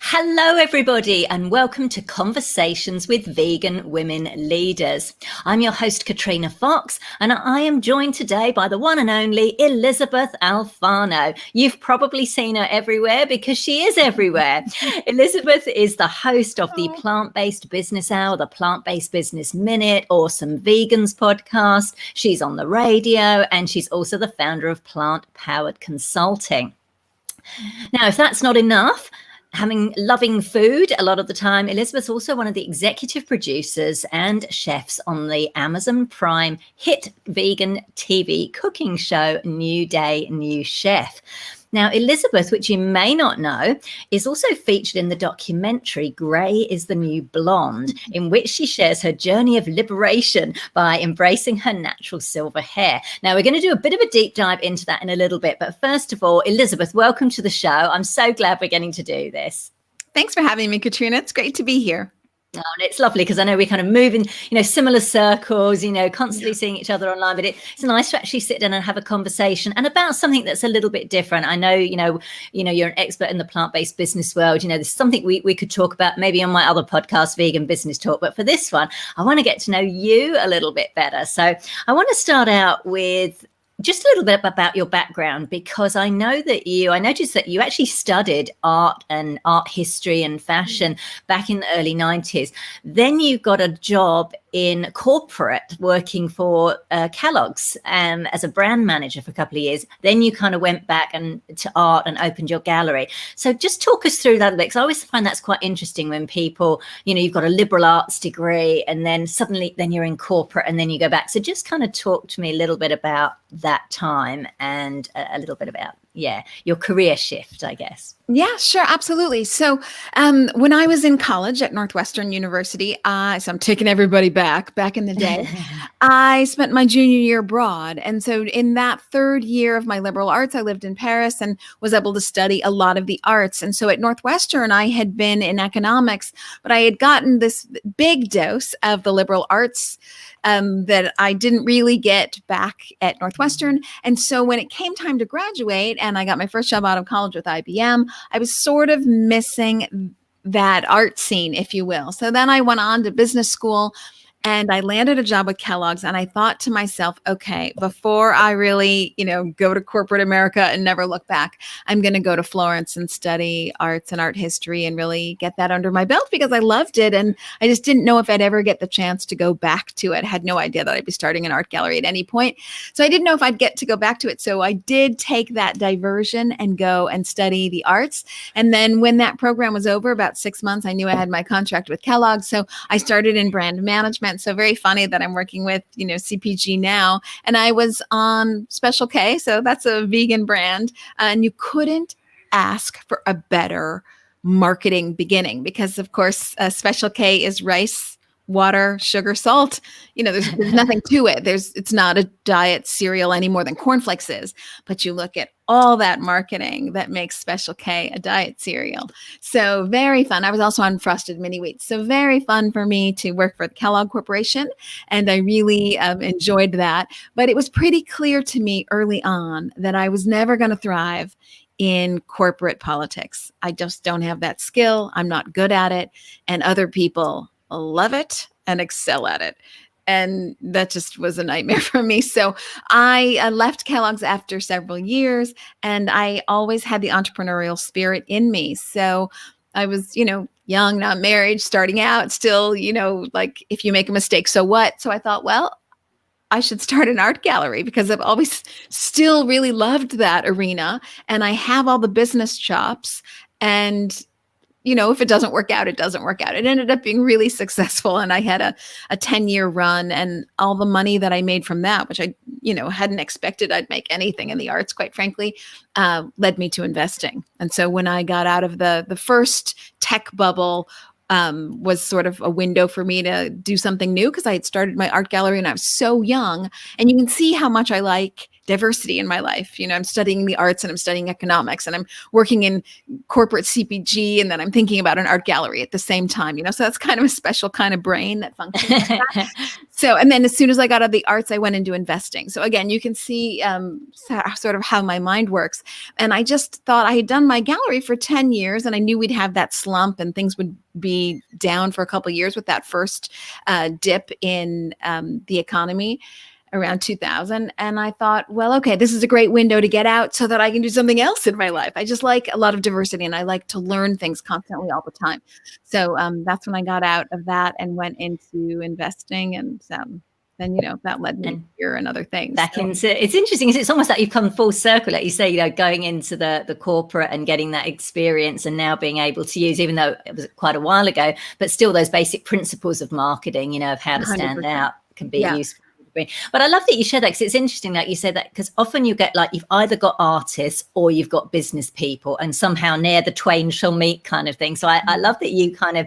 Hello, everybody, and welcome to Conversations with Vegan Women Leaders. I'm your host, Katrina Fox, and I am joined today by the one and only Elysabeth Alfano. You've probably seen her everywhere because she is everywhere. Elysabeth is the host of the Plant Based Business Hour, the Plant Based Business Minute, Awesome Vegans podcast. She's on the radio, and she's also the founder of Plant Powered Consulting. Now, if that's not enough, loving food a lot of the time, Elysabeth's also one of the executive producers and chefs on the Amazon Prime hit vegan TV cooking show, New Day, New Chef. Now, Elysabeth, which you may not know, is also featured in the documentary Grey is the New Blonde, in which she shares her journey of liberation by embracing her natural silver hair. Now, we're going to do a bit of a deep dive into that in a little bit. But first of all, Elysabeth, welcome to the show. I'm so glad we're getting to do this. Thanks for having me, Katrina. It's great to be here. Oh, and it's lovely because I know we kind of move in, similar circles, constantly seeing each other online, but it's nice to actually sit down and have a conversation and about something that's a little bit different. I know, you're an expert in the plant-based business world. There's something we could talk about maybe on my other podcast, Vegan Business Talk. But for this one, I want to get to know you a little bit better. So I want to start out with just a little bit about your background, because I noticed that you actually studied art and art history and fashion back in the early 90s. Then you got a job in corporate working for Kellogg's as a brand manager for a couple of years. Then you kind of went back to art and opened your gallery. So just talk us through that a bit, because I always find that's quite interesting when people, you've got a liberal arts degree and then suddenly you're in corporate and then you go back. So just kind of talk to me a little bit about that time and a little bit about, your career shift, I guess. Yeah, sure. Absolutely. So when I was in college at Northwestern University, so I'm taking everybody back in the day, I spent my junior year abroad. And so in that third year of my liberal arts, I lived in Paris and was able to study a lot of the arts. And so at Northwestern, I had been in economics, but I had gotten this big dose of the liberal arts that I didn't really get back at Northwestern. And so when it came time to graduate and I got my first job out of college with IBM, I was sort of missing that art scene, if you will. So then I went on to business school and I landed a job with Kellogg's, and I thought to myself, okay, before I really, go to corporate America and never look back, I'm going to go to Florence and study arts and art history and really get that under my belt, because I loved it. And I just didn't know if I'd ever get the chance to go back to it. I had no idea that I'd be starting an art gallery at any point. So I didn't know if I'd get to go back to it. So I did take that diversion and go and study the arts. And then when that program was over, about 6 months, I knew I had my contract with Kellogg. So I started in brand management. So very funny that I'm working with, CPG now. And I was on Special K. So that's a vegan brand. And you couldn't ask for a better marketing beginning, because of course, Special K is rice, water, sugar, salt. There's nothing to it. It's not a diet cereal any more than cornflakes is. But you look at all that marketing that makes Special K a diet cereal. So very fun. I was also on Frosted Mini Wheats. So very fun for me to work for the Kellogg Corporation. And I really enjoyed that. But it was pretty clear to me early on that I was never going to thrive in corporate politics. I just don't have that skill. I'm not good at it. And other people love it and excel at it. And that just was a nightmare for me. So I left Kellogg's after several years, and I always had the entrepreneurial spirit in me. So I was, young, not married, starting out, still, like, if you make a mistake, so what? So I thought, well, I should start an art gallery, because I've always still really loved that arena. And I have all the business chops, and if it doesn't work out, it doesn't work out. It ended up being really successful. And I had a 10-year run, and all the money that I made from that, which I, hadn't expected I'd make anything in the arts, quite frankly, led me to investing. And so when I got out of the first tech bubble, was sort of a window for me to do something new, because I had started my art gallery and I was so young. And you can see how much I like diversity in my life. I'm studying the arts and I'm studying economics and I'm working in corporate CPG, and then I'm thinking about an art gallery at the same time, so that's kind of a special kind of brain that functions like that. So, and then as soon as I got out of the arts, I went into investing. So again, you can see sort of how my mind works. And I just thought I had done my gallery for 10 years and I knew we'd have that slump and things would be down for a couple of years with that first dip in the economy around 2000. And I thought, well, okay, this is a great window to get out so that I can do something else in my life. I just like a lot of diversity and I like to learn things constantly all the time. So that's when I got out of that and went into investing. And then, that led me here and other things. Back into, it's interesting. It's almost like you've come full circle, like you say, going into the corporate and getting that experience and now being able to use, even though it was quite a while ago, but still those basic principles of marketing, of how to stand 100%. Out can be useful. But I love that you share that, because it's interesting that you said that, because often you get like you've either got artists or you've got business people, and somehow near the twain shall meet kind of thing. So I love that you kind of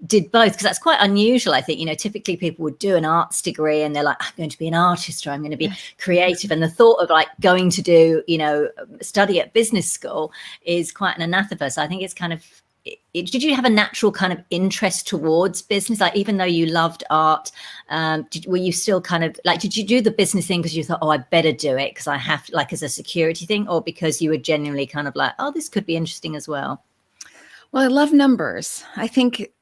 did both, because that's quite unusual. I think, typically people would do an arts degree and they're like, I'm going to be an artist or I'm going to be creative. And the thought of like going to do, study at business school is quite an anathema. So I think it's kind of, did you have a natural kind of interest towards business? Like, even though you loved art, were you still kind of like, did you do the business thing because you thought, oh, I better do it because I have, like, as a security thing, or because you were genuinely kind of like, oh, this could be interesting as well? Well, I love numbers. I think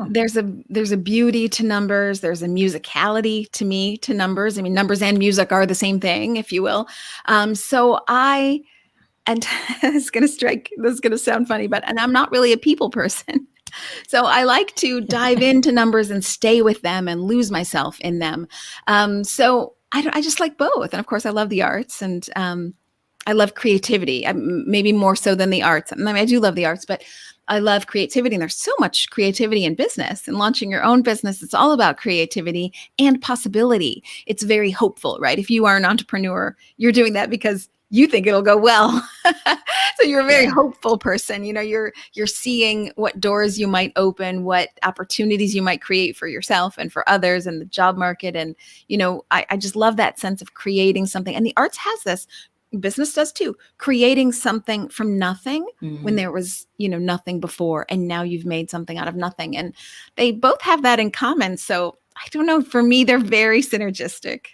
there's a beauty to numbers. There's a musicality to me to numbers. I mean, numbers and music are the same thing, if you will. And this is going to sound funny, and I'm not really a people person. So I like to dive into numbers and stay with them and lose myself in them. So I just like both. And of course, I love the arts and I love creativity, maybe more so than the arts. I mean, I do love the arts, but I love creativity. And there's so much creativity in business and launching your own business. It's all about creativity and possibility. It's very hopeful, right? If you are an entrepreneur, you're doing that because you think it'll go well. So you're a very hopeful person. You're seeing what doors you might open, what opportunities you might create for yourself and for others in the job market. And, I just love that sense of creating something. And the arts has this, business does too, creating something from nothing when there was, nothing before. And now you've made something out of nothing. And they both have that in common. So I don't know, for me, they're very synergistic.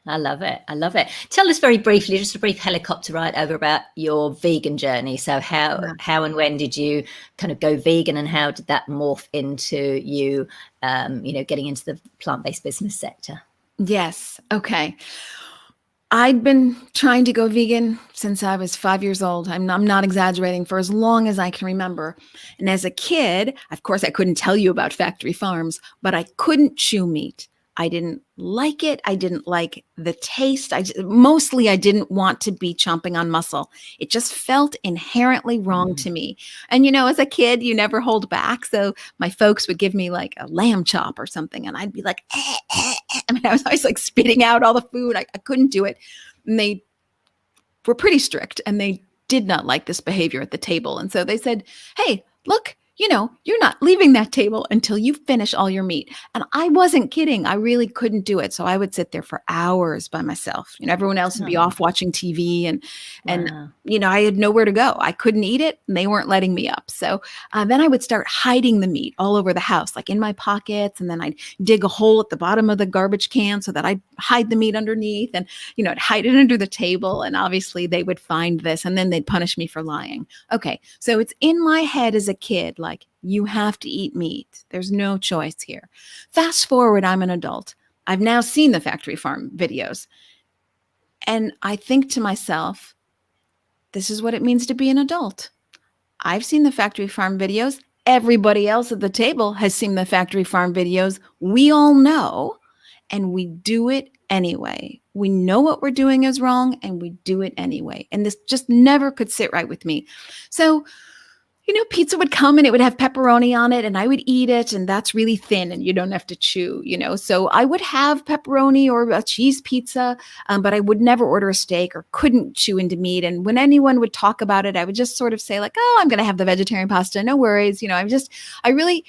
I love it. I love it. Tell us very briefly, just a brief helicopter ride over about your vegan journey. So how and when did you kind of go vegan, and how did that morph into you, getting into the plant-based business sector? Yes. Okay. I'd been trying to go vegan since I was 5 years old. I'm not exaggerating, for as long as I can remember. And as a kid, of course, I couldn't tell you about factory farms, but I couldn't chew meat. I didn't like it. I didn't like the taste. Mostly I didn't want to be chomping on muscle. It just felt inherently wrong to me. And, as a kid, you never hold back. So my folks would give me like a lamb chop or something, and I'd be like, I mean, I was always like spitting out all the food. I couldn't do it. And they were pretty strict, and they did not like this behavior at the table. And so they said, hey, look, you're not leaving that table until you finish all your meat. And I wasn't kidding. I really couldn't do it. So I would sit there for hours by myself. Everyone else would be off watching TV and I had nowhere to go. I couldn't eat it, and they weren't letting me up. So then I would start hiding the meat all over the house, like in my pockets. And then I'd dig a hole at the bottom of the garbage can so that I'd hide the meat underneath, and, I'd hide it under the table. And obviously they would find this, and then they'd punish me for lying. Okay. So it's in my head as a kid, like, you have to eat meat. There's no choice here. Fast forward, I'm an adult. I've now seen the factory farm videos. And I think to myself, this is what it means to be an adult. I've seen the factory farm videos. Everybody else at the table has seen the factory farm videos. We all know, and we do it anyway. We know what we're doing is wrong, and we do it anyway. And this just never could sit right with me. So, pizza would come and it would have pepperoni on it, and I would eat it, and that's really thin and you don't have to chew, So I would have pepperoni or a cheese pizza, but I would never order a steak or couldn't chew into meat. And when anyone would talk about it, I would just sort of say like, oh, I'm going to have the vegetarian pasta. No worries. I really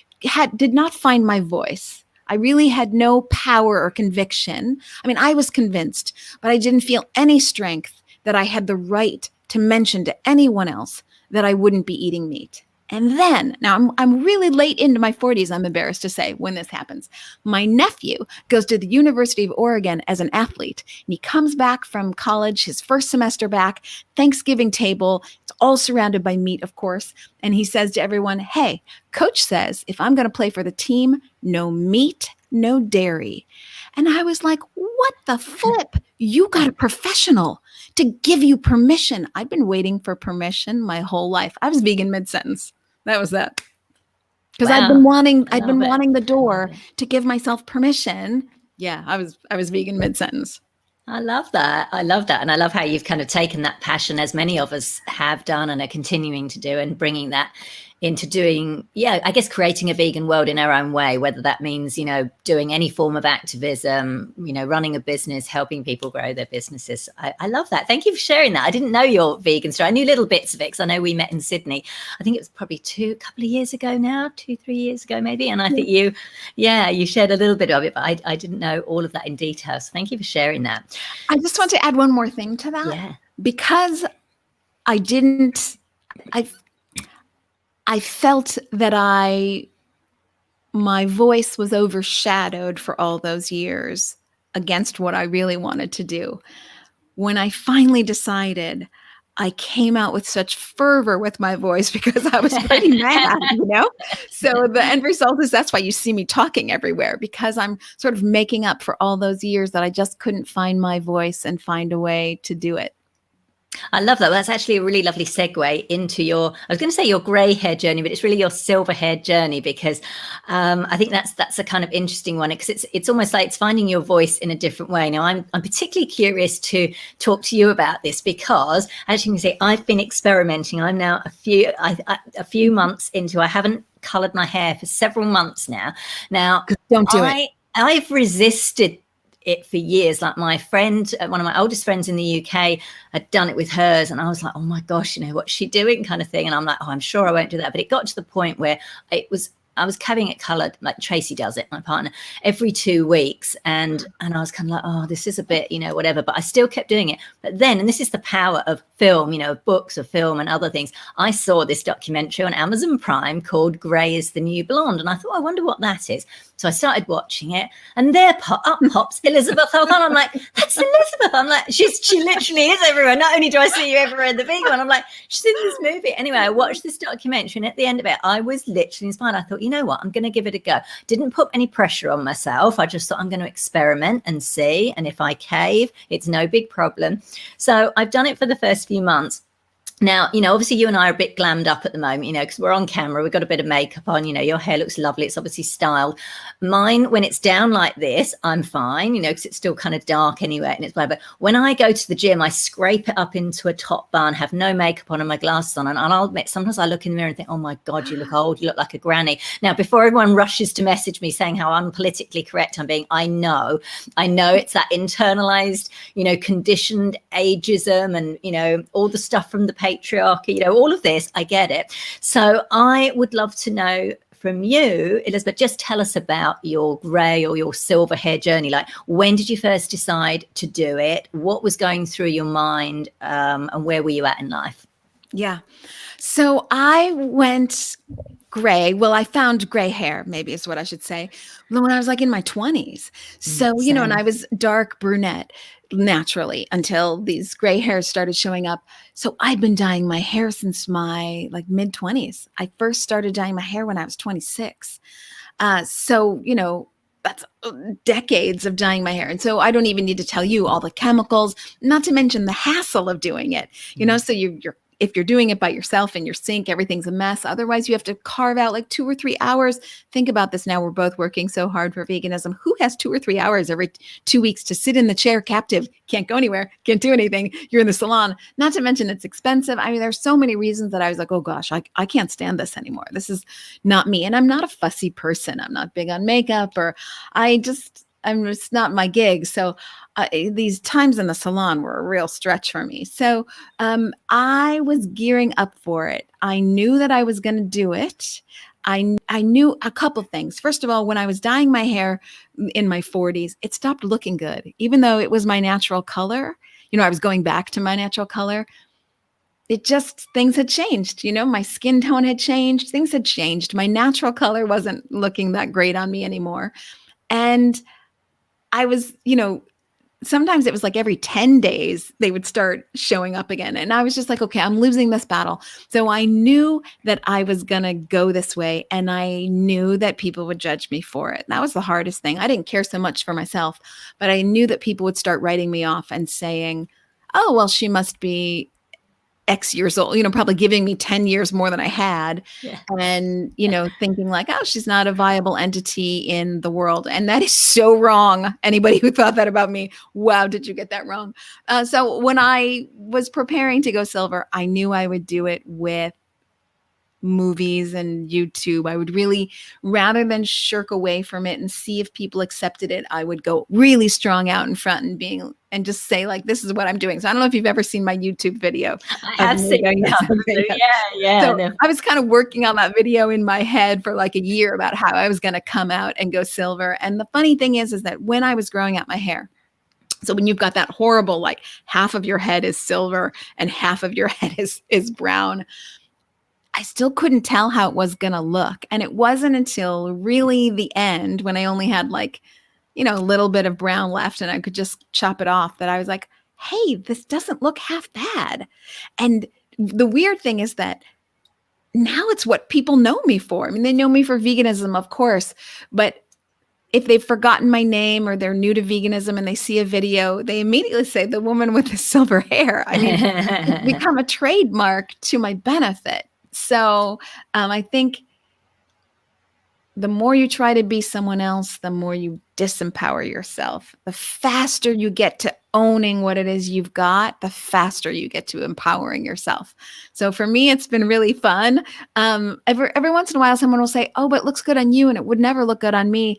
did not find my voice. I really had no power or conviction. I mean, I was convinced, but I didn't feel any strength that I had the right to mention to anyone else that I wouldn't be eating meat. And then, now I'm really late into my 40s, I'm embarrassed to say, when this happens. My nephew goes to the University of Oregon as an athlete, and he comes back from college, his first semester back, Thanksgiving table. It's all surrounded by meat, of course. And he says to everyone, hey, coach says if I'm going to play for the team, no meat, no dairy. And I was like, what the flip? You got a professional to give you permission. I've been waiting for permission my whole life. I was vegan mid-sentence. That was that. Because I'd been wanting the door to give myself permission. Yeah, I was vegan mid-sentence. I love that. I love that. And I love how you've kind of taken that passion, as many of us have done and are continuing to do, and bringing that into doing, I guess creating a vegan world in our own way, whether that means, doing any form of activism, running a business, helping people grow their businesses. I love that. Thank you for sharing that. I didn't know your vegan story. I knew little bits of it because I know we met in Sydney. I think it was probably a couple of years ago now, 2-3 years ago maybe. And I think you shared a little bit of it, but I didn't know all of that in detail. So thank you for sharing that. I just want to add one more thing to that. Yeah. Because I felt that my voice was overshadowed for all those years against what I really wanted to do. When I finally decided, I came out with such fervor with my voice because I was pretty mad, So the end result is that's why you see me talking everywhere, because I'm sort of making up for all those years that I just couldn't find my voice and find a way to do it. I love that. That's actually a really lovely segue into I was going to say your grey hair journey, but it's really your silver hair journey, because I think that's a kind of interesting one, because it's almost like it's finding your voice in a different way. Now, I'm particularly curious to talk to you about this, because as you can see, I've been experimenting. I'm now a few months into, I haven't coloured my hair for several months now. Now, don't do it. I've resisted it for years. Like my friend, one of my oldest friends in the UK, had done it with hers, and I was like, oh my gosh, what's she doing, kind of thing. And I'm like, oh, I'm sure I won't do that. But it got to the point where I was having it coloured, like Tracy does it, my partner, every 2 weeks. And I was kind of like, oh, this is a bit, whatever. But I still kept doing it. But then, and this is the power of film, books of film and other things. I saw this documentary on Amazon Prime called Grey is the New Blonde. And I thought, I wonder what that is. So I started watching it, and there pops Elysabeth Alfano. I'm like, that's Elysabeth. I'm like, she literally is everywhere. Not only do I see you everywhere in the vegan one, I'm like, she's in this movie. Anyway, I watched this documentary, and at the end of it, I was literally inspired. I thought, you know what, I'm going to give it a go. Didn't put any pressure on myself. I just thought I'm going to experiment and see. And if I cave, it's no big problem. So I've done it for the first few months. Now, obviously you and I are a bit glammed up at the moment, because we're on camera, we've got a bit of makeup on, your hair looks lovely. It's obviously styled. Mine, when it's down like this, I'm fine, because it's still kind of dark anyway, and it's bad. But when I go to the gym, I scrape it up into a top bun, have no makeup on and my glasses on. And I'll admit, sometimes I look in the mirror and think, oh my God, you look old. You look like a granny. Now, before everyone rushes to message me saying how unpolitically correct I'm being, I know it's that internalized, conditioned ageism and, all the stuff from the patriarchy, all of this, I get it. So I would love to know from you, Elysabeth, just tell us about your grey or your silver hair journey. Like, when did you first decide to do it? What was going through your mind, and where were you at in life? Yeah. So I went gray. Well, I found gray hair, maybe is what I should say, when I was like in my 20s. So, and I was dark brunette naturally until these gray hairs started showing up. So I'd been dyeing my hair since my mid 20s. I first started dyeing my hair when I was 26. So, that's decades of dyeing my hair. And so I don't even need to tell you all the chemicals, not to mention the hassle of doing it, so you're if you're doing it by yourself in your sink, everything's a mess. Otherwise, you have to carve out like 2 or 3 hours. Think about this now. We're both working so hard for veganism. Who has 2 or 3 hours every 2 weeks to sit in the chair captive? Can't go anywhere. Can't do anything. You're in the salon. Not to mention it's expensive. I mean, there's so many reasons that I was like, oh gosh, I can't stand this anymore. This is not me. And I'm not a fussy person. I'm not big on makeup, or I'm just not my gig. So these times in the salon were a real stretch for me. So I was gearing up for it. I knew that I was going to do it. I knew a couple things. First of all, when I was dyeing my hair in my 40s, it stopped looking good. Even though it was my natural color, I was going back to my natural color. Things had changed, my skin tone had changed. Things had changed. My natural color wasn't looking that great on me anymore. And I was, sometimes it was like every 10 days they would start showing up again. And I was just like, okay, I'm losing this battle. So I knew that I was going to go this way. And I knew that people would judge me for it. That was the hardest thing. I didn't care so much for myself, but I knew that people would start writing me off and saying, oh, well, she must be X years old, probably giving me 10 years more than I had. Yeah. And, thinking like, oh, she's not a viable entity in the world. And that is so wrong. Anybody who thought that about me, wow, did you get that wrong? So when I was preparing to go silver, I knew I would do it with movies and YouTube. I would really, rather than shirk away from it and see if people accepted it, I would go really strong out in front and just say like, this is what I'm doing. So I don't know if you've ever seen my YouTube video. I have seen that. Yeah. So I was kind of working on that video in my head for like a year about how I was going to come out and go silver. And the funny thing is that when I was growing out my hair, so when you've got that horrible, like half of your head is silver and half of your head is brown, I still couldn't tell how it was going to look. And it wasn't until really the end when I only had like, a little bit of brown left and I could just chop it off that I was like, hey, this doesn't look half bad. And the weird thing is that now it's what people know me for. I mean, they know me for veganism, of course, but if they've forgotten my name or they're new to veganism and they see a video, they immediately say the woman with the silver hair. I mean, it's become a trademark to my benefit. So I think the more you try to be someone else, the more you disempower yourself. The faster you get to owning what it is you've got, the faster you get to empowering yourself. So for me, it's been really fun. Every once in a while, someone will say, oh, but it looks good on you and it would never look good on me.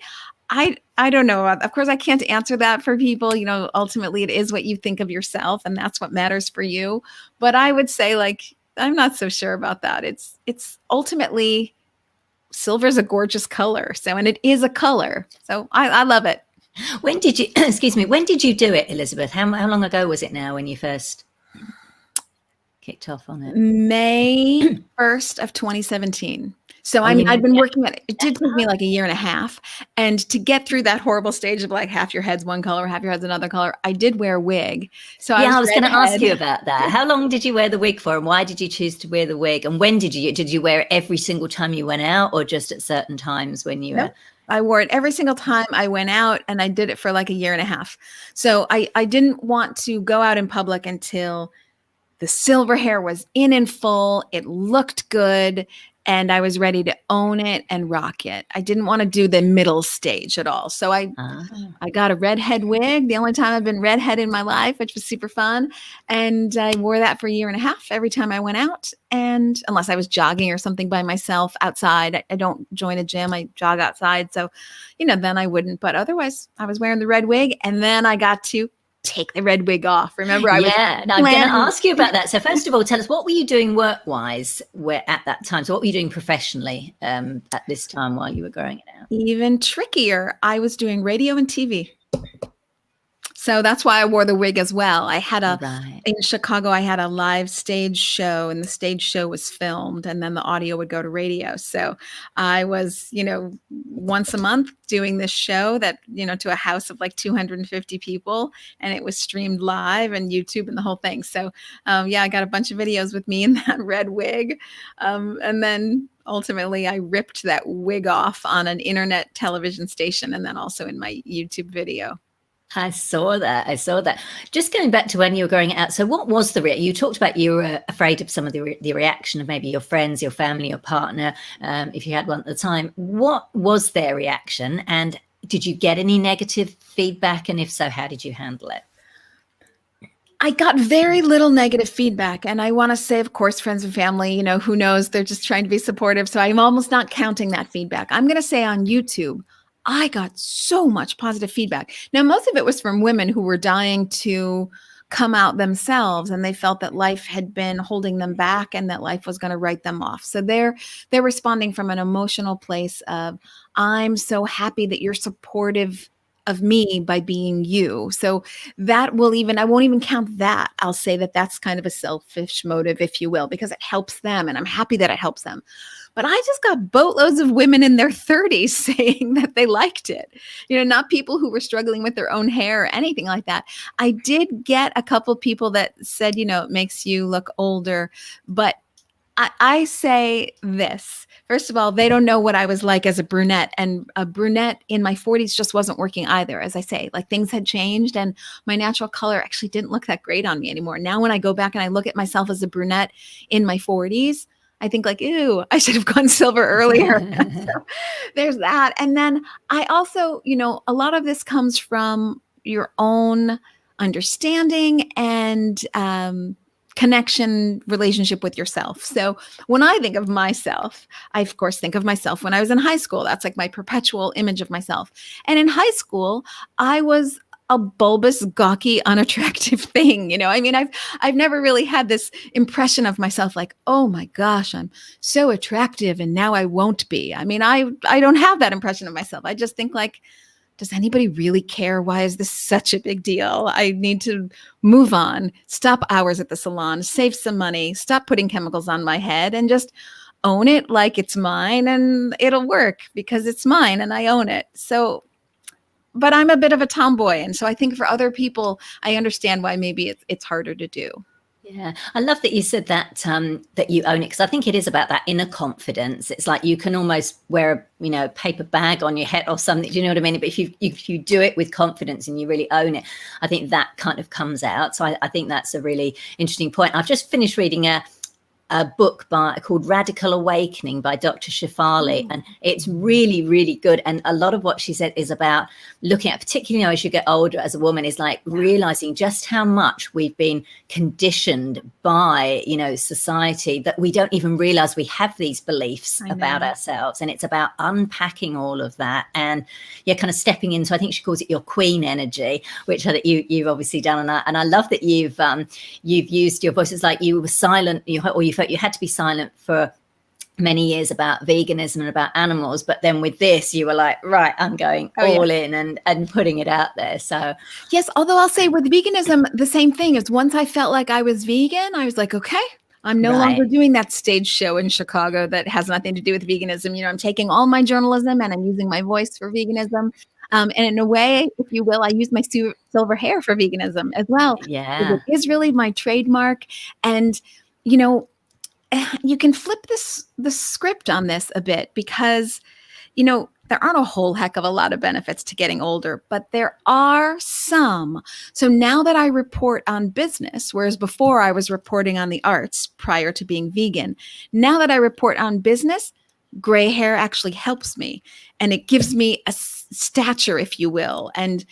I don't know. Of course, I can't answer that for people. Ultimately, it is what you think of yourself and that's what matters for you. But I would say like, I'm not so sure about that. It's ultimately, silver is a gorgeous color. So, and it is a color. So I love it. When did you, when did you do it, Elysabeth? How long ago was it now when you first kicked off on it? May 1st of 2017. So, I mean, I'd been working at it. It did take me like a year and a half. And to get through that horrible stage of like half your head's one color, half your head's another color, I did wear a wig. So I was going to ask you about that. How long did you wear the wig for and why did you choose to wear the wig? And when did you wear it every single time you went out or just at certain times when you were? I wore it every single time I went out and I did it for like a year and a half. So I didn't want to go out in public until the silver hair was in full. It looked good. And I was ready to own it and rock it. I didn't want to do the middle stage at all. So I got a redhead wig, the only time I've been redhead in my life, which was super fun. And I wore that for a year and a half every time I went out. And unless I was jogging or something by myself outside, I don't join a gym, I jog outside. So, then I wouldn't. But otherwise, I was wearing the red wig. And then I got to take the red wig off. Remember, I'm going to ask you about that. So first of all, tell us, what were you doing work-wise at that time? So what were you doing professionally at this time while you were growing it out? Even trickier, I was doing radio and TV. So that's why I wore the wig as well. I had in Chicago, I had a live stage show and the stage show was filmed and then the audio would go to radio. So I was, once a month doing this show that, to a house of like 250 people and it was streamed live and YouTube and the whole thing. So I got a bunch of videos with me in that red wig. And then ultimately I ripped that wig off on an internet television station and then also in my YouTube video. I saw that. Just going back to when you were growing it out. So what was you talked about you were afraid of some of the reaction of maybe your friends, your family, your partner, if you had one at the time. What was their reaction? And did you get any negative feedback? And if so, how did you handle it? I got very little negative feedback. And I want to say, of course, friends and family, who knows, they're just trying to be supportive. So I'm almost not counting that feedback. I'm going to say on YouTube, I got so much positive feedback. Now, most of it was from women who were dying to come out themselves, and they felt that life had been holding them back and that life was going to write them off. So they're responding from an emotional place of, I'm so happy that you're supportive of me by being you. So that will even, I won't even count that. I'll say that that's kind of a selfish motive, if you will, because it helps them, and I'm happy that it helps them. But I just got boatloads of women in their 30s saying that they liked it. Not people who were struggling with their own hair or anything like that. I did get a couple people that said, it makes you look older. But I say this. First of all, they don't know what I was like as a brunette, and a brunette in my 40s just wasn't working either. As I say, like, things had changed and my natural color actually didn't look that great on me anymore. Now, when I go back and I look at myself as a brunette in my 40s, I think like, ew, I should have gone silver earlier. So there's that. And then I also, a lot of this comes from your own understanding and connection, relationship with yourself. So when I think of myself, I of course think of myself when I was in high school. That's like my perpetual image of myself. And in high school, I was a bulbous, gawky, unattractive thing. I've never really had this impression of myself like, oh my gosh, I'm so attractive and now I won't be. I don't have that impression of myself. I just think like, does anybody really care? Why is this such a big deal? I need to move on, stop hours at the salon, save some money, stop putting chemicals on my head, and just own it like it's mine, and it'll work because it's mine and I own it. So, but I'm a bit of a tomboy. And so I think for other people, I understand why maybe it's harder to do. Yeah, I love that you said that that you own it, because I think it is about that inner confidence. It's like you can almost wear a paper bag on your head or something. Do you know what I mean? But if you do it with confidence and you really own it, I think that kind of comes out. So I think that's a really interesting point. I've just finished reading a book called Radical Awakening by Dr. Shefali, and it's really, really good. And a lot of what she said is about looking at, particularly as you get older as a woman, is like realizing just how much we've been conditioned by society, that we don't even realize we have these beliefs about ourselves. And it's about unpacking all of that and kind of stepping into, I think she calls it your queen energy, which you've obviously done. And I love that you've used your voice. It's like you were silent, you felt you had to be silent for many years about veganism and about animals, but then with this you were like, right, I'm going all in and putting it out there. So yes, although I'll say with veganism, the same thing is, once I felt like I was vegan, I was like, okay, I'm no longer doing that stage show in Chicago that has nothing to do with veganism. I'm taking all my journalism and I'm using my voice for veganism. And in a way, if you will, I use my silver hair for veganism as well. Yeah. It is really my trademark. And you can flip the script on this a bit, because, there aren't a whole heck of a lot of benefits to getting older, but there are some. So now that I report on business, whereas before I was reporting on the arts prior to being vegan, now that I report on business, gray hair actually helps me, and it gives me a stature, if you will. And,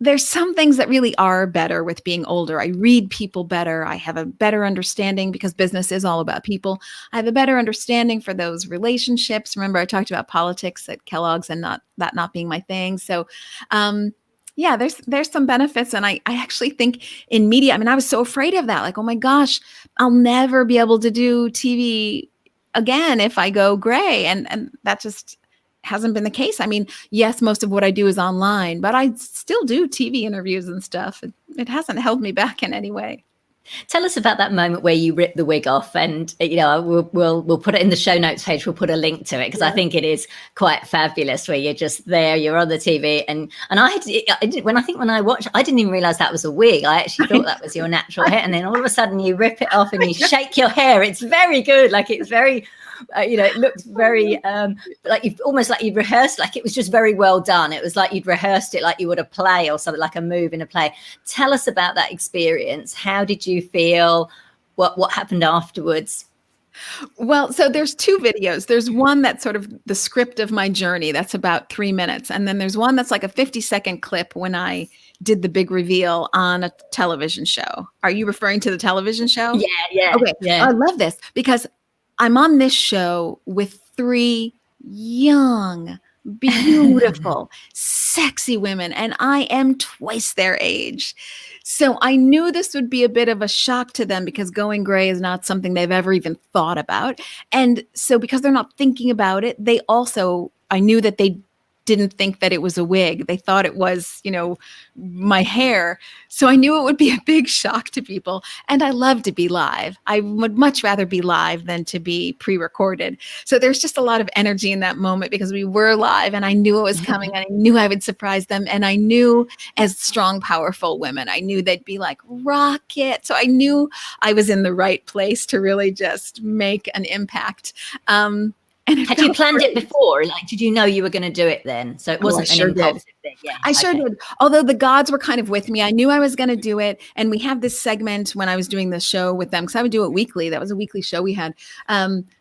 there's some things that really are better with being older. I read people better. I have a better understanding, because business is all about people. I have a better understanding for those relationships. Remember, I talked about politics at Kellogg's and not being my thing. So, there's some benefits. And I actually think in media, I was so afraid of that. Like, oh my gosh, I'll never be able to do TV again if I go gray. And that just hasn't been the case. Yes, most of what I do is online, but I still do TV interviews and stuff. It hasn't held me back in any way. Tell us about that moment where you ripped the wig off, and we'll put it in the show notes page. We'll put a link to it, because I think it is quite fabulous, where you're just there, you're on the TV, and when I watched, I didn't even realize that was a wig. I actually thought that was your natural hair, and then all of a sudden you rip it off and you shake your hair. It's very good. Like, it's very it looks very like you'd rehearsed, like it was just very well done. It was like you'd rehearsed it like you would a play or something, like a move in a play. Tell us about that experience. How did you feel? What happened afterwards? Well, so there's two videos. There's one that's sort of the script of my journey. That's about 3 minutes. And then there's one that's like a 50-second clip when I did the big reveal on a television show. Are you referring to the television show? Yeah. Okay. Yeah. I love this because I'm on this show with 3 young, beautiful, sexy women, and I am twice their age. So I knew this would be a bit of a shock to them because going gray is not something they've ever even thought about. And so because they're not thinking about it, I knew that they didn't think that it was a wig. They thought it was, my hair. So I knew it would be a big shock to people. And I love to be live. I would much rather be live than to be pre-recorded. So there's just a lot of energy in that moment because we were live and I knew it was coming and I knew I would surprise them. And I knew, as strong, powerful women, I knew they'd be like, rocket. So I knew I was in the right place to really just make an impact. And had you planned it before? Like, did you know you were going to do it then? So it wasn't an impulsive thing. Yeah, I sure did. Although the gods were kind of with me, I knew I was going to do it. And we have this segment when I was doing the show with them, because I would do it weekly. That was a weekly show we had.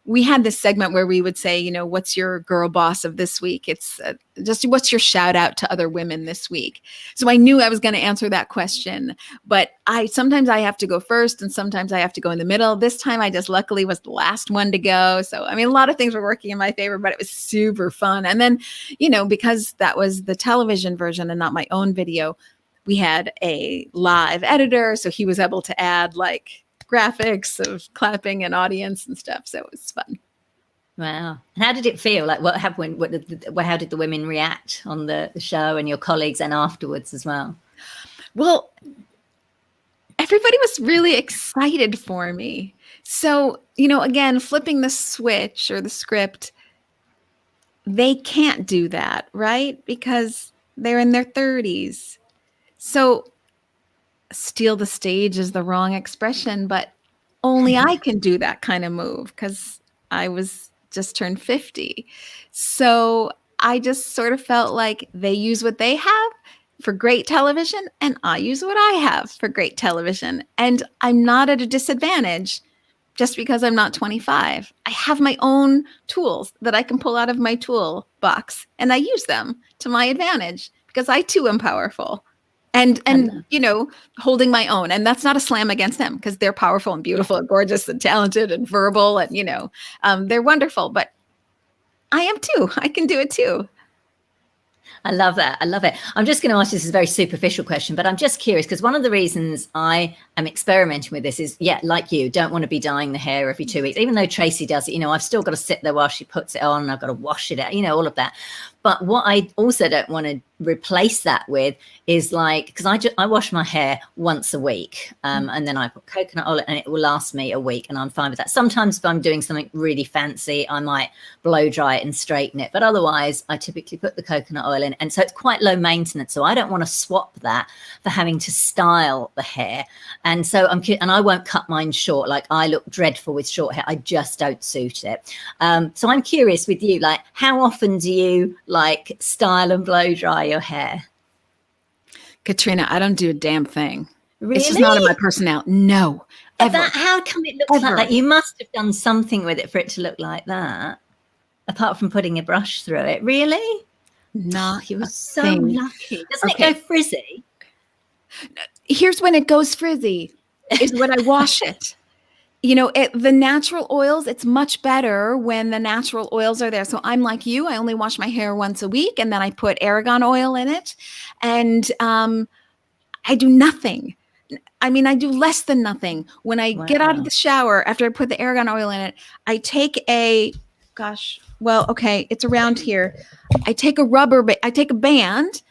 We had this segment where we would say, what's your girl boss of this week? It's just what's your shout out to other women this week? So I knew I was going to answer that question, but sometimes I have to go first and sometimes I have to go in the middle. This time I just luckily was the last one to go. So, a lot of things were working in my favor, but it was super fun. And then, because that was the television version and not my own video, we had a live editor. So he was able to add like graphics of clapping and audience and stuff. So it was fun. Wow. And how did it feel? Like how did the women react on the show and your colleagues and afterwards as well? Well, everybody was really excited for me. So, again, flipping the switch or the script, they can't do that, right? Because they're in their 30s. So steal the stage is the wrong expression, but only I can do that kind of move because I was just turned 50. So I just sort of felt like they use what they have for great television and I use what I have for great television. And I'm not at a disadvantage just because I'm not 25. I have my own tools that I can pull out of my toolbox and I use them to my advantage because I too am powerful. And holding my own. And that's not a slam against them because they're powerful and beautiful and gorgeous and talented and verbal and, they're wonderful. But I am too. I can do it too. I love that. I love it. I'm just going to ask you this is a very superficial question, but I'm just curious because one of the reasons I am experimenting with this is, like you, don't want to be dyeing the hair every 2 weeks, even though Tracy does it. I've still got to sit there while she puts it on and I've got to wash it out, all of that. But what I also don't want to replace that with is like, because I wash my hair once a week and then I put coconut oil and it will last me a week and I'm fine with that. Sometimes if I'm doing something really fancy, I might blow dry it and straighten it. But otherwise, I typically put the coconut oil in. And so it's quite low maintenance. So I don't want to swap that for having to style the hair. And so I won't cut mine short. Like I look dreadful with short hair. I just don't suit it. So I'm curious with you, like how often do you like style and blow dry your hair? Katrina, I don't do a damn thing. Really? It's just not in my personality. No. Ever. How come it looks like that? You must have done something with it for it to look like that. Apart from putting a brush through it. Really? Not you were so lucky. Doesn't it go frizzy? Here's when it goes frizzy, is when I wash it. The natural oils, it's much better when the natural oils are there. So I'm like you, I only wash my hair once a week and then I put argan oil in it and I do nothing. I do less than nothing. When I get out of the shower, after I put the argan oil in it, I take it's around here. I take a band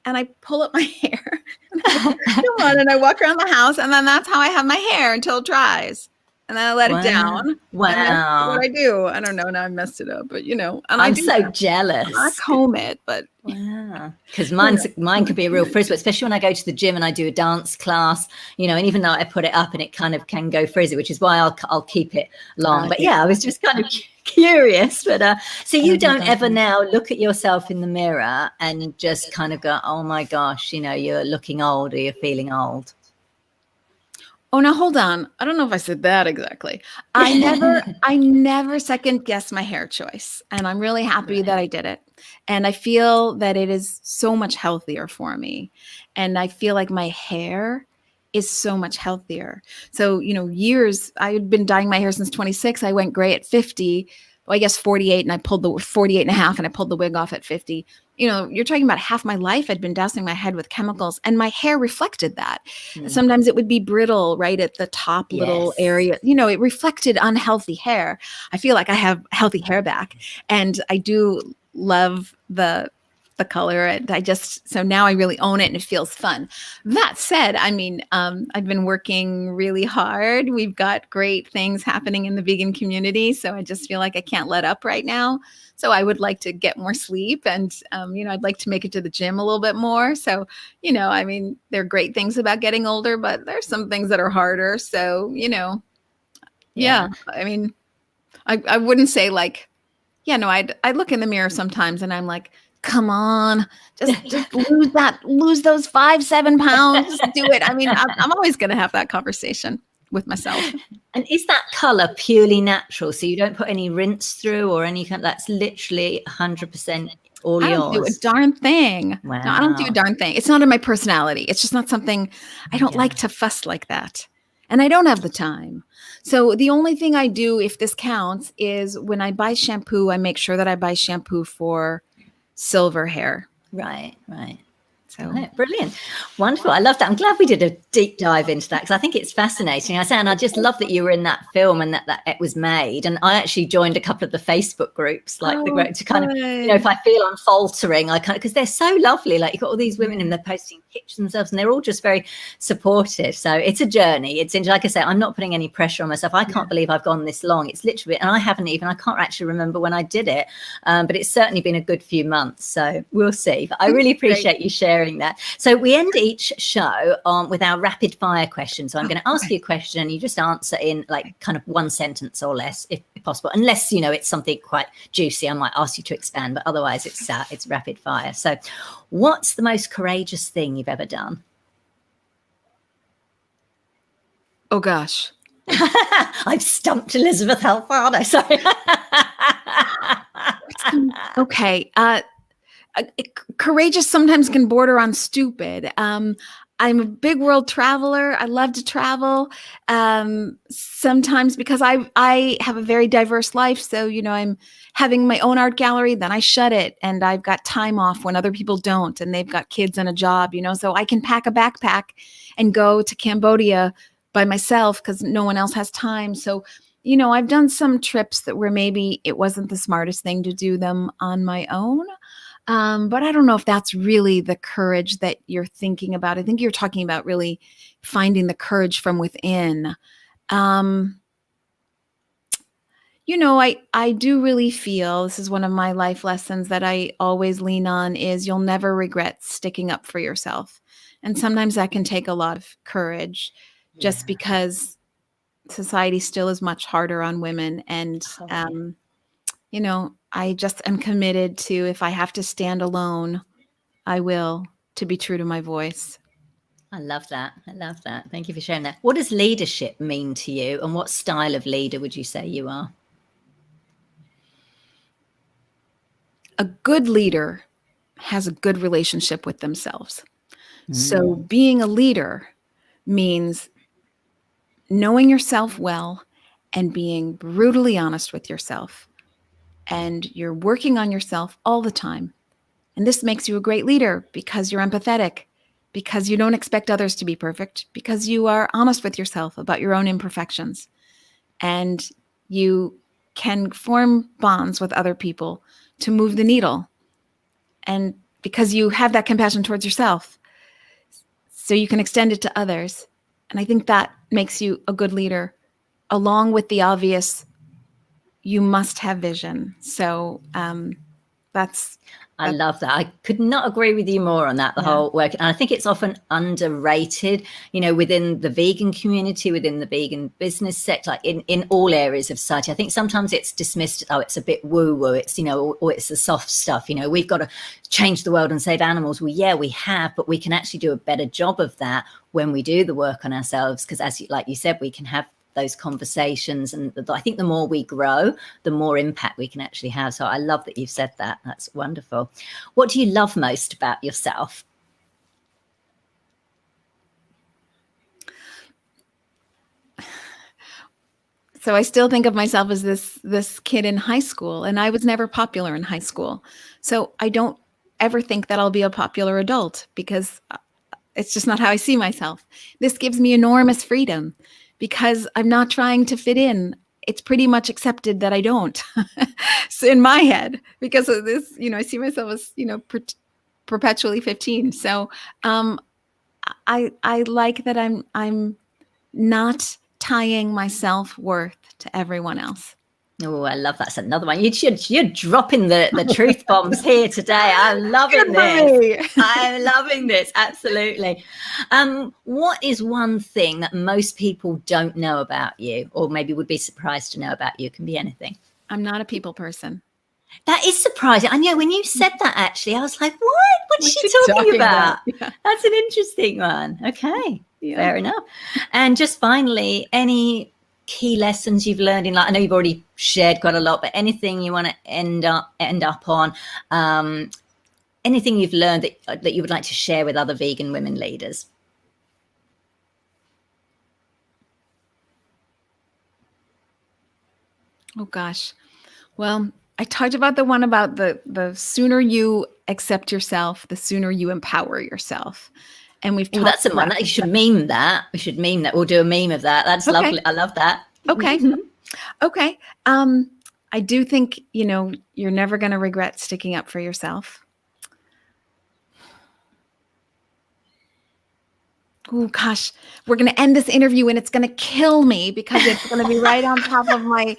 and I pull up my hair and I walk around the house and then that's how I have my hair until it dries. And then I let it down. Wow. And that's what I do. I don't know. Now I messed it up, but and I'm so jealous. I comb it, but wow. Because mine could be a real frizz, but especially when I go to the gym and I do a dance class, and even though I put it up and it kind of can go frizzy, which is why I'll keep it long. But I was just kind of curious. But so you don't ever now look at yourself in the mirror and just kind of go, oh my gosh, you're looking old or you're feeling old. Oh, now hold on. I don't know if I said that exactly. I never second guess my hair choice. And I'm really happy that I did it. And I feel that it is so much healthier for me. And I feel like my hair is so much healthier. So, I had been dyeing my hair since 26. I went gray at 50. well, I guess 48, and I pulled the 48 and a half, and I pulled the wig off at 50. You're talking about half my life I'd been dousing my head with chemicals, and my hair reflected that. Sometimes it would be brittle right at the top little area. It reflected unhealthy hair. I feel like I have healthy hair back, and I do love the color. And so now I really own it, and it feels fun. That said, I've been working really hard. We've got great things happening in the vegan community. So I just feel like I can't let up right now. So I would like to get more sleep, and, I'd like to make it to the gym a little bit more. So, there are great things about getting older, but there's some things that are harder. So, yeah, I wouldn't say like, I look in the mirror sometimes and I'm like, come on, just lose those 5-7 pounds, just do it. I'm always going to have that conversation with myself. And is that color purely natural? So you don't put any rinse through or any kind, that's literally 100% all yours? I don't do a darn thing. Wow. No, I don't do a darn thing. It's not in my personality. It's just not something, I don't like to fuss like that. And I don't have the time. So the only thing I do, if this counts, is when I buy shampoo, I make sure that I buy shampoo for silver hair. Right. So brilliant. Wonderful. I love that. I'm glad we did a deep dive into that, because I think it's fascinating. And I just love that you were in that film and that it was made. And I actually joined a couple of the Facebook groups, like the group, to kind of, if I feel I'm faltering, I kind of, because they're so lovely. Like, you've got all these women and they're posting pictures themselves, and they're all just very supportive. So it's a journey. It's like I say, I'm not putting any pressure on myself. I can't believe I've gone this long. It's literally, and I can't actually remember when I did it. But it's certainly been a good few months. So we'll see. But I really appreciate you sharing that. So we end each show with our rapid fire question. So I'm going to ask you a question, and you just answer in like kind of one sentence or less, if possible. Unless it's something quite juicy, I might ask you to expand. But otherwise, it's rapid fire. So, what's the most courageous thing you've ever done? Oh gosh, I've stumped Elysabeth Alfano. Sorry. Okay. Courageous sometimes can border on stupid. I'm a big world traveler. I love to travel. Sometimes because I have a very diverse life. So, I'm having my own art gallery, then I shut it, and I've got time off when other people don't, and they've got kids and a job, so I can pack a backpack and go to Cambodia by myself because no one else has time. So, I've done some trips that where maybe it wasn't the smartest thing to do them on my own. But I don't know if that's really the courage that you're thinking about. I think you're talking about really finding the courage from within. I do really feel, this is one of my life lessons that I always lean on, is you'll never regret sticking up for yourself. And sometimes that can take a lot of courage just because society still is much harder on women. And, I just am committed to, if I have to stand alone, I will, to be true to my voice. I love that. Thank you for sharing that. What does leadership mean to you, and what style of leader would you say you are? A good leader has a good relationship with themselves. So being a leader means knowing yourself well and being brutally honest with yourself. And you're working on yourself all the time. And this makes you a great leader because you're empathetic, because you don't expect others to be perfect, because you are honest with yourself about your own imperfections. And you can form bonds with other people to move the needle. And because you have that compassion towards yourself, so you can extend it to others. And I think that makes you a good leader, along with the obvious, you must have vision. So I love that. I could not agree with you more on that, the whole work. And I think it's often underrated, within the vegan community, within the vegan business sector, like in all areas of society. I think sometimes it's dismissed, it's a bit woo-woo, it's, or it's the soft stuff, we've got to change the world and save animals. Well, yeah, we have, but we can actually do a better job of that when we do the work on ourselves. Because like you said, we can have those conversations, and I think the more we grow, the more impact we can actually have. So I love that you've said that. That's wonderful. What do you love most about yourself? So I still think of myself as this kid in high school, and I was never popular in high school. So I don't ever think that I'll be a popular adult because it's just not how I see myself. This gives me enormous freedom because I'm not trying to fit in. It's pretty much accepted that I don't. So in my head, because of this, I see myself as, perpetually 15. So I like that I'm not tying my self-worth to everyone else. Oh, I love that's another one. You're dropping the truth bombs here today. I'm loving this. I'm loving this. Absolutely. What is one thing that most people don't know about you, or maybe would be surprised to know about you? It can be anything. I'm not a people person. That is surprising. I know when you said that, actually, I was like, what? What's she talking about? Yeah. That's an interesting one. Okay. Yeah. Fair enough. And just finally, any key lessons you've learned in life? I know you've already shared quite a lot, but anything you want to end up on, anything you've learned that you would like to share with other vegan women leaders? Oh gosh. Well, I talked about the one about the sooner you accept yourself, the sooner you empower yourself. And we've talked that's the one that you should meme that. We should meme that. We'll do a meme of that. That's lovely. I love that. Okay. Okay. I do think, you're never going to regret sticking up for yourself. Oh gosh, we're going to end this interview and it's going to kill me because it's going to be right on top of my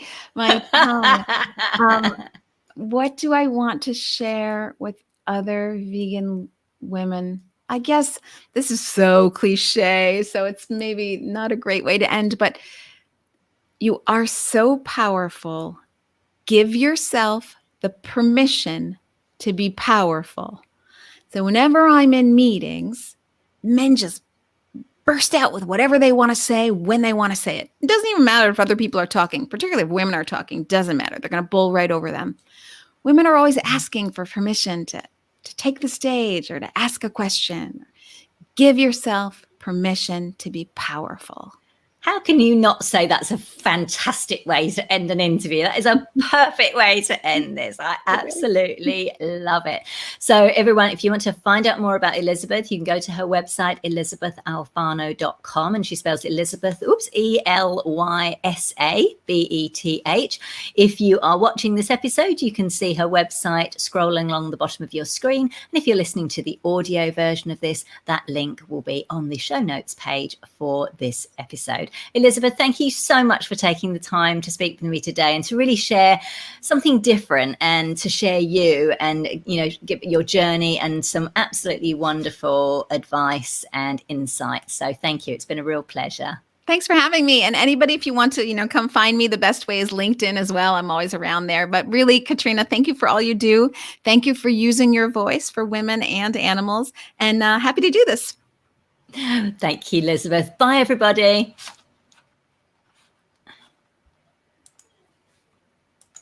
tongue. What do I want to share with other vegan women? I guess this is so cliche, so it's maybe not a great way to end, but you are so powerful. Give yourself the permission to be powerful. So whenever I'm in meetings, men just burst out with whatever they want to say when they want to say it. It doesn't even matter if other people are talking, particularly if women are talking, doesn't matter. They're going to bull right over them. Women are always asking for permission to take the stage or to ask a question. Give yourself permission to be powerful. How can you not say that's a fantastic way to end an interview? That is a perfect way to end this. I absolutely love it. So everyone, if you want to find out more about Elysabeth, you can go to her website, elysabethalfano.com, and she spells Elysabeth, Elysabeth. If you are watching this episode, you can see her website scrolling along the bottom of your screen. And if you're listening to the audio version of this, that link will be on the show notes page for this episode. Elysabeth, thank you so much for taking the time to speak with me today and to really share something different and to share you and, give your journey and some absolutely wonderful advice and insights. So thank you. It's been a real pleasure. Thanks for having me. And anybody, if you want to, come find me, the best way is LinkedIn as well. I'm always around there. But really, Katrina, thank you for all you do. Thank you for using your voice for women and animals. And happy to do this. Thank you, Elysabeth. Bye, everybody.